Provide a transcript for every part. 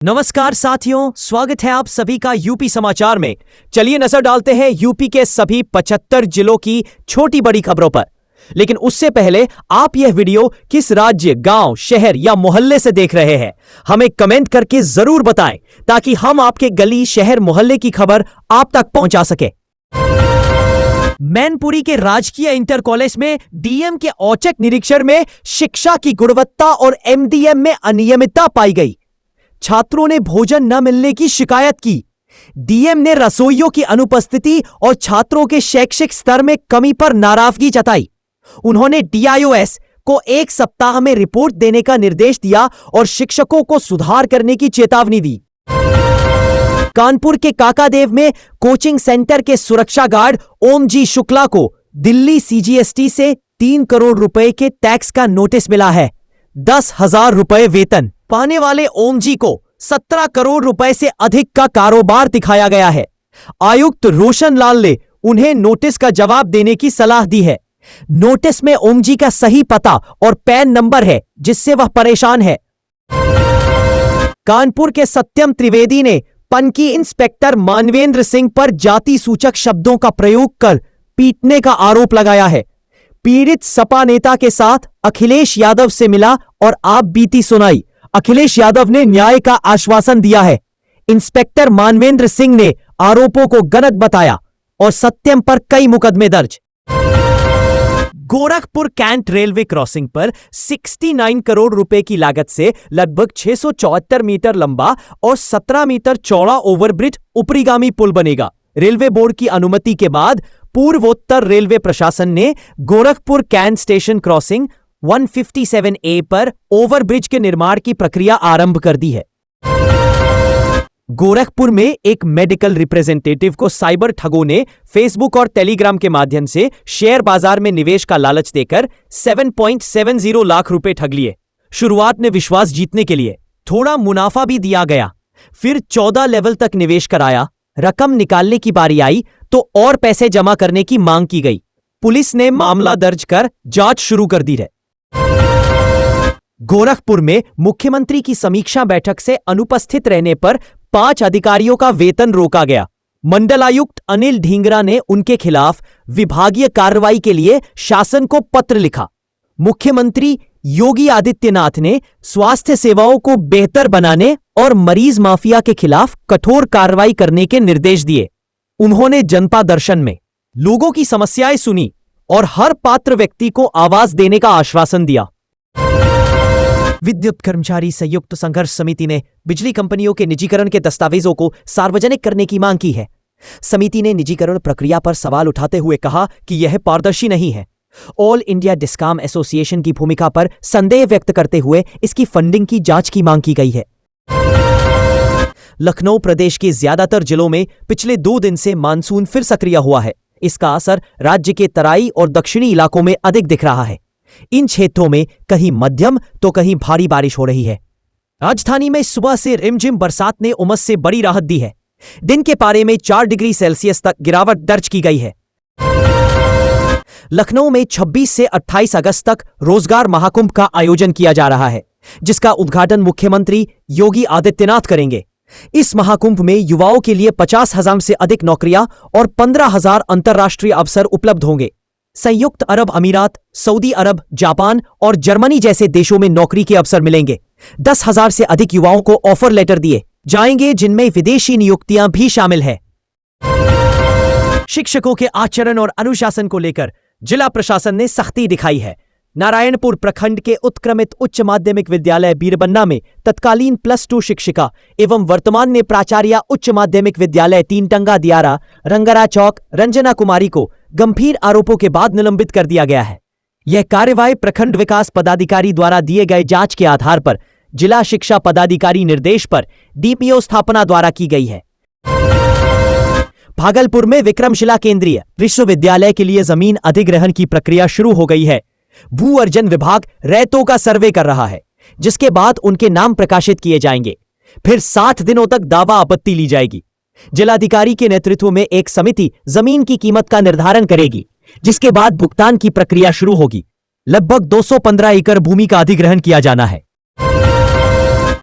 नमस्कार साथियों, स्वागत है आप सभी का यूपी समाचार में। चलिए नजर डालते हैं यूपी के सभी 75 जिलों की छोटी बड़ी खबरों पर। लेकिन उससे पहले आप यह वीडियो किस राज्य, गांव, शहर या मोहल्ले से देख रहे हैं, हमें कमेंट करके जरूर बताएं ताकि हम आपके गली, शहर, मोहल्ले की खबर आप तक पहुंचा सके। मैनपुरी के राजकीय इंटर कॉलेज में डीएम के औचक निरीक्षण में शिक्षा की गुणवत्ता और एमडीएम में अनियमितता पाई गई। छात्रों ने भोजन न मिलने की शिकायत की। डीएम ने रसोइयों की अनुपस्थिति और छात्रों के शैक्षिक स्तर में कमी पर नाराजगी जताई। उन्होंने डीआईओएस को 1 सप्ताह में रिपोर्ट देने का निर्देश दिया और शिक्षकों को सुधार करने की चेतावनी दी। कानपुर के काकादेव में कोचिंग सेंटर के सुरक्षा गार्ड ओम जी शुक्ला को दिल्ली सीजीएसटी से 3 करोड़ रुपए के टैक्स का नोटिस मिला है। 10,000 रुपए वेतन पाने वाले ओम जी को 17 करोड़ रुपए से अधिक का कारोबार दिखाया गया है। आयुक्त रोशन लाल ने उन्हें नोटिस का जवाब देने की सलाह दी है। नोटिस में ओम जी का सही पता और पैन नंबर है, जिससे वह परेशान है। कानपुर के सत्यम त्रिवेदी ने पनकी इंस्पेक्टर मानवेंद्र सिंह पर जाति सूचक शब्दों का प्रयोग कर पीटने का आरोप लगाया है। पीड़ित सपा नेता के साथ अखिलेश यादव से मिला और आप बीती सुनाई। अखिलेश यादव ने न्याय का आश्वासन दिया है। इंस्पेक्टर मानवेंद्र सिंह ने आरोपों को गलत बताया और सत्यम पर कई मुकदमे दर्ज। गोरखपुर कैंट रेलवे क्रॉसिंग पर 69 करोड़ रुपए की लागत से लगभग 674 मीटर लंबा और 17 मीटर चौड़ा ओवरब्रिज ऊपरीगामी पुल बनेगा। रेलवे बोर्ड की अनुमति के बाद पूर्वोत्तर रेलवे प्रशासन ने Gorakhpur cantt station crossing 157A पर ओवरब्रिज के निर्माण की प्रक्रिया आरंभ कर दी है। गोरखपुर में एक मेडिकल रिप्रेजेंटेटिव को साइबर ठगों ने फेसबुक और टेलीग्राम के माध्यम से शेयर बाजार में निवेश का लालच देकर 7.70 लाख रुपए ठग लिए। शुरुआत में विश्वास जीतने के लिए थोड़ा मुनाफा भी दिया गया, फिर 14 लेवल तक निवेश कराया। रकम निकालने की बारी आई तो और पैसे जमा करने की मांग की गई। पुलिस ने मामला दर्ज कर जांच शुरू कर दी है। गोरखपुर में मुख्यमंत्री की समीक्षा बैठक से अनुपस्थित रहने पर 5 अधिकारियों का वेतन रोका गया। मंडलायुक्त अनिल ढींगरा ने उनके खिलाफ विभागीय कार्रवाई के लिए शासन को पत्र लिखा। मुख्यमंत्री योगी आदित्यनाथ ने स्वास्थ्य सेवाओं को बेहतर बनाने और मरीज माफिया के खिलाफ कठोर कार्रवाई करने के निर्देश दिए। उन्होंने जनता दर्शन में लोगों की समस्याएं सुनी और हर पात्र व्यक्ति को आवाज देने का आश्वासन दिया। विद्युत कर्मचारी संयुक्त संघर्ष समिति ने बिजली कंपनियों के निजीकरण के दस्तावेजों को सार्वजनिक करने की मांग की है। समिति ने निजीकरण प्रक्रिया पर सवाल उठाते हुए कहा कि यह पारदर्शी नहीं है। ऑल इंडिया डिस्कॉम एसोसिएशन की भूमिका पर संदेह व्यक्त करते हुए इसकी फंडिंग की जांच की मांग की गई है। लखनऊ प्रदेश के ज्यादातर जिलों में पिछले 2 दिन से मानसून फिर सक्रिय हुआ है। इसका असर राज्य के तराई और दक्षिणी इलाकों में अधिक दिख रहा है। इन क्षेत्रों में कहीं मध्यम तो कहीं भारी बारिश हो रही है। राजधानी में सुबह से रिमझिम बरसात ने उमस से बड़ी राहत दी है। दिन के पारे में 4 डिग्री सेल्सियस तक गिरावट दर्ज की गई है। लखनऊ में 26 से 28 अगस्त तक रोजगार महाकुंभ का आयोजन किया जा रहा है, जिसका उद्घाटन मुख्यमंत्री योगी आदित्यनाथ करेंगे। इस महाकुंभ में युवाओं के लिए 50,000 से अधिक नौकरियां और 15,000 अंतर्राष्ट्रीय अवसर उपलब्ध होंगे। संयुक्त अरब अमीरात, सऊदी अरब, जापान और जर्मनी जैसे देशों में नौकरी के अवसर मिलेंगे। 10,000 से अधिक युवाओं को ऑफर लेटर दिए जाएंगे, जिनमें विदेशी नियुक्तियां भी शामिल है। शिक्षकों के आचरण और अनुशासन को लेकर जिला प्रशासन ने सख्ती दिखाई है। नारायणपुर प्रखंड के उत्क्रमित उच्च माध्यमिक विद्यालय बीरबन्ना में तत्कालीन +2 शिक्षिका एवं वर्तमान में प्राचार्य उच्च माध्यमिक विद्यालय तीनटंगा दियारा रंगरा चौक रंजना कुमारी को गंभीर आरोपों के बाद निलंबित कर दिया गया है। यह कार्यवाही प्रखंड विकास पदाधिकारी द्वारा दिए गए जांच के आधार पर जिला शिक्षा पदाधिकारी निर्देश पर डीपीओ स्थापना द्वारा की गई है। भागलपुर में विक्रमशिला केंद्रीय विश्वविद्यालय के लिए जमीन अधिग्रहण की प्रक्रिया शुरू हो गई है। भू अर्जन विभाग रैतों का सर्वे कर रहा है, जिसके बाद उनके नाम प्रकाशित किए जाएंगे। फिर 60 दिनों तक दावा आपत्ति ली जाएगी। जिलाधिकारी के नेतृत्व में एक समिति जमीन की कीमत का निर्धारण करेगी, जिसके बाद भुगतान की प्रक्रिया शुरू होगी। लगभग 215 एकड़ भूमि का अधिग्रहण किया जाना है।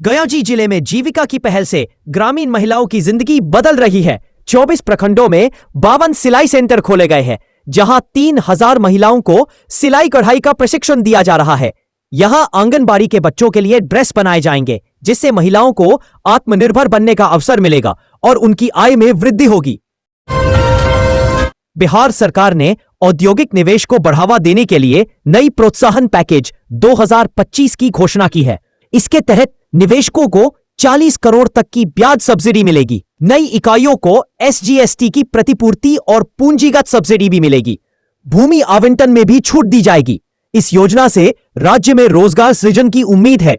गयाजी जिले में जीविका की पहल से ग्रामीण महिलाओं की जिंदगी बदल रही है। 24 प्रखंडों में 52 सिलाई सेंटर खोले गए हैं, जहां 3000 महिलाओं को सिलाई कढ़ाई का प्रशिक्षण दिया जा रहा है। यहां आंगनबाड़ी के बच्चों के लिए ड्रेस बनाए जाएंगे, जिससे महिलाओं को आत्मनिर्भर बनने का अवसर मिलेगा और उनकी आय में वृद्धि होगी। बिहार सरकार ने औद्योगिक निवेश को बढ़ावा देने के लिए नई प्रोत्साहन पैकेज 2025 की घोषणा की है। इसके तहत निवेशकों को 40 करोड़ तक की ब्याज सब्सिडी मिलेगी। नई इकाइयों को SGST की प्रतिपूर्ति और पूंजीगत सब्सिडी भी मिलेगी। भूमि आवंटन में भी छूट दी जाएगी। इस योजना से राज्य में रोजगार सृजन की उम्मीद है।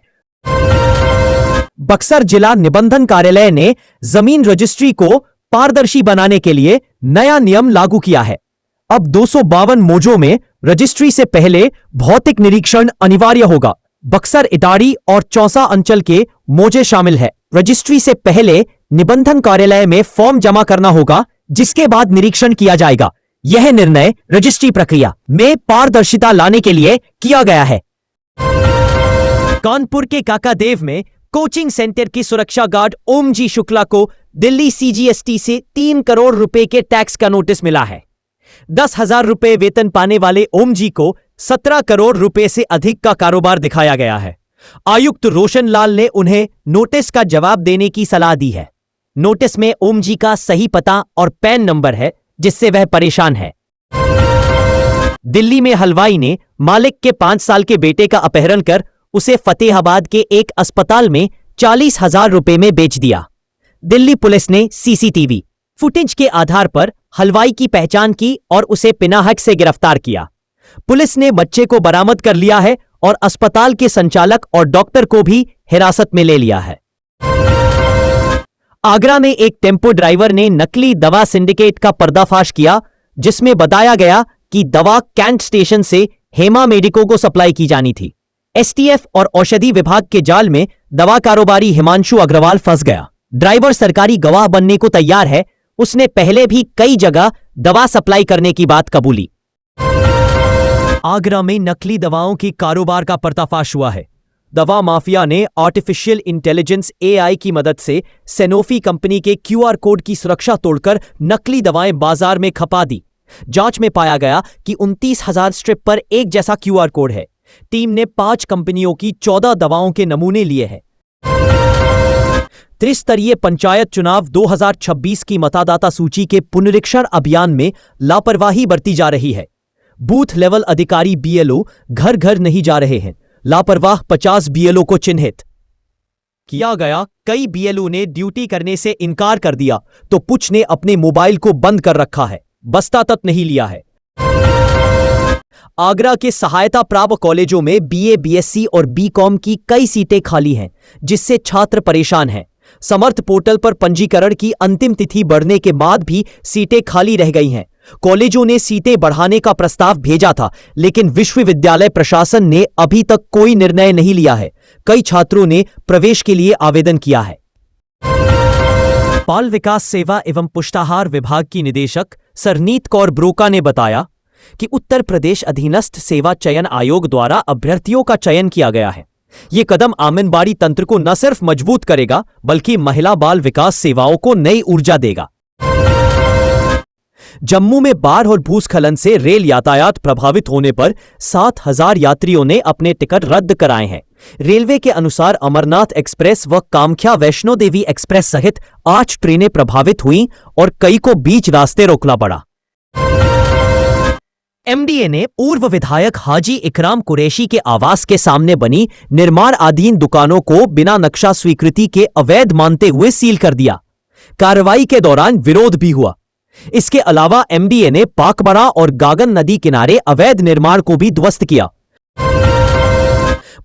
बक्सर जिला निबंधन कार्यालय ने जमीन रजिस्ट्री को पारदर्शी बनाने के लिए नया नियम लागू किया है। अब 252 मौजों में रजिस्ट्री से पहले भौतिक निरीक्षण अनिवार्य होगा। बक्सर, इटारी और चौसा अंचल के मौजे शामिल है। रजिस्ट्री से पहले निबंधन कार्यालय में फॉर्म जमा करना होगा, जिसके बाद निरीक्षण किया जाएगा। यह निर्णय रजिस्ट्री प्रक्रिया में पारदर्शिता लाने के लिए किया गया है। कानपुर के काकादेव में कोचिंग सेंटर की सुरक्षा गार्ड ओम जी शुक्ला को दिल्ली CGST से 3 करोड़ रुपए के टैक्स का नोटिस मिला है। 10,000 रुपए वेतन पाने वाले ओम जी को 17 करोड़ रुपए से अधिक का कारोबार दिखाया गया है। आयुक्त रोशन लाल ने उन्हें नोटिस का जवाब देने की सलाह दी है। नोटिस में ओम जी का सही पता और पैन नंबर है, जिससे वह परेशान है। दिल्ली में हलवाई ने मालिक के 5 साल के बेटे का अपहरण कर उसे फतेहाबाद के एक अस्पताल में 40,000 रुपए में बेच दिया। दिल्ली पुलिस ने CCTV फुटेज के आधार पर हलवाई की पहचान की और उसे पिनाहट से गिरफ्तार किया। पुलिस ने बच्चे को बरामद कर लिया है और अस्पताल के संचालक और डॉक्टर को भी हिरासत में ले लिया है। आगरा में एक टेम्पो ड्राइवर ने नकली दवा सिंडिकेट का पर्दाफाश किया, जिसमें बताया गया कि दवा कैंट स्टेशन से हेमा मेडिको को सप्लाई की जानी थी। STF और औषधि विभाग के जाल में दवा कारोबारी हिमांशु अग्रवाल फंस गया। ड्राइवर सरकारी गवाह बनने को तैयार है। उसने पहले भी कई जगह दवा सप्लाई करने की बात कबूली। आगरा में नकली दवाओं की कारोबार का पर्दाफाश हुआ है। दवा माफिया ने आर्टिफिशियल इंटेलिजेंस AI की मदद से सैनोफी कंपनी के QR कोड की सुरक्षा तोड़कर नकली दवाएं बाजार में खपा दी। जांच में पाया गया कि 29,000 स्ट्रिप पर एक जैसा QR कोड है। टीम ने 5 कंपनियों की 14 दवाओं के नमूने लिए हैं। त्रिस्तरीय पंचायत चुनाव 2026 की मतदाता सूची के पुनरीक्षण अभियान में लापरवाही बरती जा रही है। बूथ लेवल अधिकारी BLO घर घर नहीं जा रहे हैं। लापरवाह 50 BLO को चिन्हित किया गया। कई BLO ने ड्यूटी करने से इनकार कर दिया तो कुछ ने अपने मोबाइल को बंद कर रखा है, बस्ता तक नहीं लिया है। आगरा के सहायता प्राप्त कॉलेजों में BA, BSc और BCom की कई सीटें खाली हैं, जिससे छात्र परेशान हैं। समर्थ पोर्टल पर पंजीकरण की अंतिम तिथि बढ़ने के बाद भी सीटें खाली रह गई हैं। कॉलेजों ने सीटें बढ़ाने का प्रस्ताव भेजा था, लेकिन विश्वविद्यालय प्रशासन ने अभी तक कोई निर्णय नहीं लिया है। कई छात्रों ने प्रवेश के लिए आवेदन किया है। बाल विकास सेवा एवं पुष्टाहार विभाग की निदेशक सरनीत कौर ब्रोका ने बताया कि उत्तर प्रदेश अधीनस्थ सेवा चयन आयोग द्वारा अभ्यर्थियों का चयन किया गया है। ये कदम आंगनबाड़ी तंत्र को न सिर्फ मजबूत करेगा, बल्कि महिला बाल विकास सेवाओं को नई ऊर्जा देगा। जम्मू में बाढ़ और भूस्खलन से रेल यातायात प्रभावित होने पर 7,000 यात्रियों ने अपने टिकट रद्द कराए हैं। रेलवे के अनुसार अमरनाथ एक्सप्रेस व कामाख्या वैष्णो देवी एक्सप्रेस सहित 8 ट्रेनें प्रभावित हुईं और कई को बीच रास्ते रोकना पड़ा। MDA ने पूर्व विधायक हाजी इकराम कुरैशी के आवास के सामने बनी निर्माणाधीन दुकानों को बिना नक्शा स्वीकृति के अवैध मानते हुए सील कर दिया। कार्रवाई के दौरान विरोध भी हुआ। इसके अलावा MDA ने पाकबड़ा और गागन नदी किनारे अवैध निर्माण को भी ध्वस्त किया।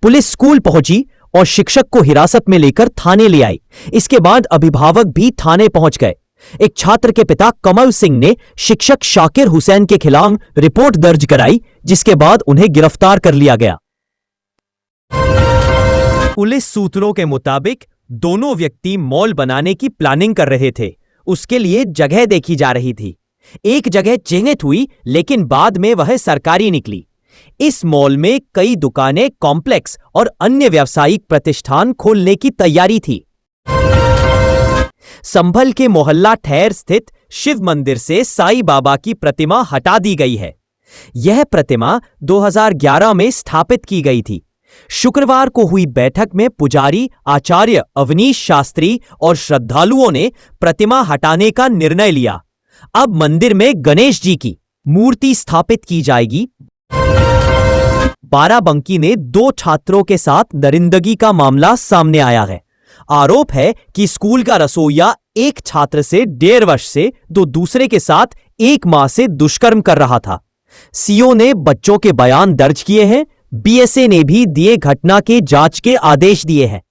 पुलिस स्कूल पहुंची और शिक्षक को हिरासत में लेकर थाने ले आई। इसके बाद अभिभावक भी थाने पहुंच गए। एक छात्र के पिता कमल सिंह ने शिक्षक शाकिर हुसैन के खिलाफ रिपोर्ट दर्ज कराई, जिसके बाद उन्हें गिरफ्तार कर लिया गया। पुलिस सूत्रों के मुताबिक दोनों व्यक्ति मॉल बनाने की प्लानिंग कर रहे थे। उसके लिए जगह देखी जा रही थी। एक जगह चिन्हित हुई, लेकिन बाद में वह सरकारी निकली। इस मॉल में कई दुकानें, कॉम्प्लेक्स और अन्य व्यावसायिक प्रतिष्ठान खोलने की तैयारी थी। संभल के मोहल्ला ठहर स्थित शिव मंदिर से साईं बाबा की प्रतिमा हटा दी गई है। यह प्रतिमा 2011 में स्थापित की गई थी। शुक्रवार को हुई बैठक में पुजारी आचार्य अवनीश शास्त्री और श्रद्धालुओं ने प्रतिमा हटाने का निर्णय लिया। अब मंदिर में गणेश जी की मूर्ति स्थापित की जाएगी। बाराबंकी ने 2 छात्रों के साथ दरिंदगी का मामला सामने आया है। आरोप है कि स्कूल का रसोइया एक छात्र से 1.5 वर्ष से तो दूसरे के साथ 1 माह से दुष्कर्म कर रहा था। सीओ ने बच्चों के बयान दर्ज किए हैं। बीएसए ने भी दिए घटना के जांच के आदेश दिए हैं।